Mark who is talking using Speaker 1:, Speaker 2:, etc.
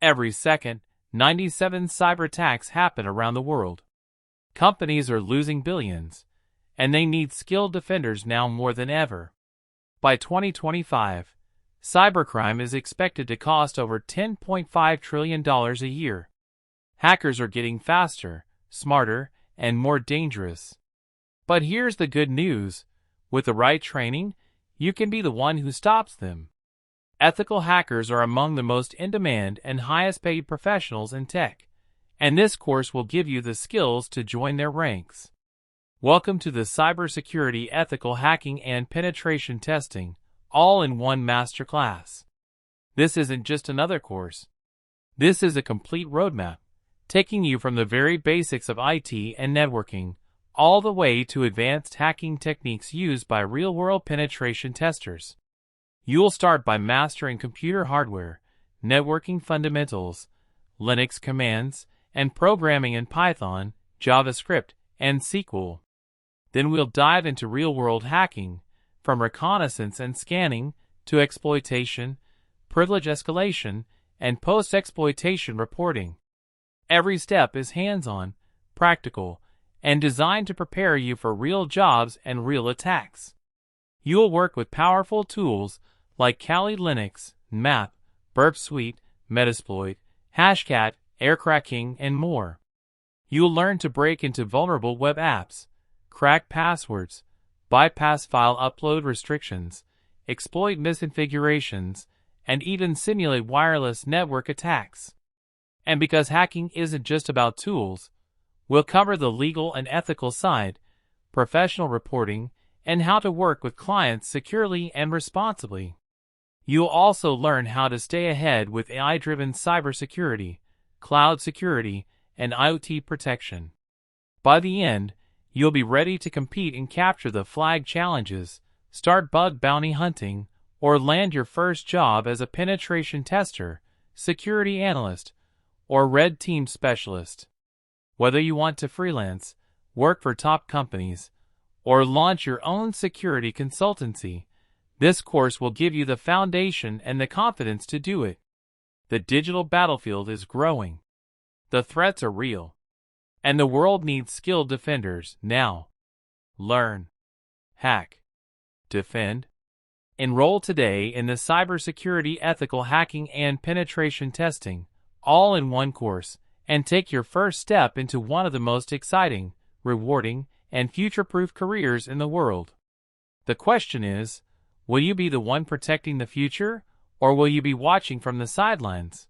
Speaker 1: Every second, 97 cyber attacks happen around the world. Companies are losing billions, and they need skilled defenders now more than ever. By 2025, cybercrime is expected to cost over $10.5 trillion a year. Hackers are getting faster, smarter, and more dangerous. But here's the good news. With the right training, you can be the one who stops them. Ethical hackers are among the most in-demand and highest-paid professionals in tech, and this course will give you the skills to join their ranks. Welcome to the Cybersecurity Ethical Hacking and Penetration Testing, all in one masterclass. This isn't just another course. This is a complete roadmap, taking you from the very basics of IT and networking, all the way to advanced hacking techniques used by real-world penetration testers. You'll start by mastering computer hardware, networking fundamentals, Linux commands, and programming in Python, JavaScript, and SQL. Then we'll dive into real-world hacking, from reconnaissance and scanning to exploitation, privilege escalation, and post-exploitation reporting. Every step is hands-on, practical, and designed to prepare you for real jobs and real attacks. You'll work with powerful tools like Kali Linux, Nmap, Burp Suite, Metasploit, Hashcat, Aircrack-ng, and more. You'll learn to break into vulnerable web apps, crack passwords, bypass file upload restrictions, exploit misconfigurations, and even simulate wireless network attacks. And because hacking isn't just about tools, we'll cover the legal and ethical side, professional reporting, and how to work with clients securely and responsibly. You'll also learn how to stay ahead with AI-driven cybersecurity, cloud security, and IoT protection. By the end, you'll be ready to compete and capture the flag challenges, start bug bounty hunting, or land your first job as a penetration tester, security analyst, or red team specialist. Whether you want to freelance, work for top companies, or launch your own security consultancy, this course will give you the foundation and the confidence to do it. The digital battlefield is growing. The threats are real. And the world needs skilled defenders now. Learn, hack, defend. Enroll today in the Cybersecurity Ethical Hacking and Penetration Testing, all in one course, and take your first step into one of the most exciting, rewarding, and future-proof careers in the world. The question is, will you be the one protecting the future, or will you be watching from the sidelines?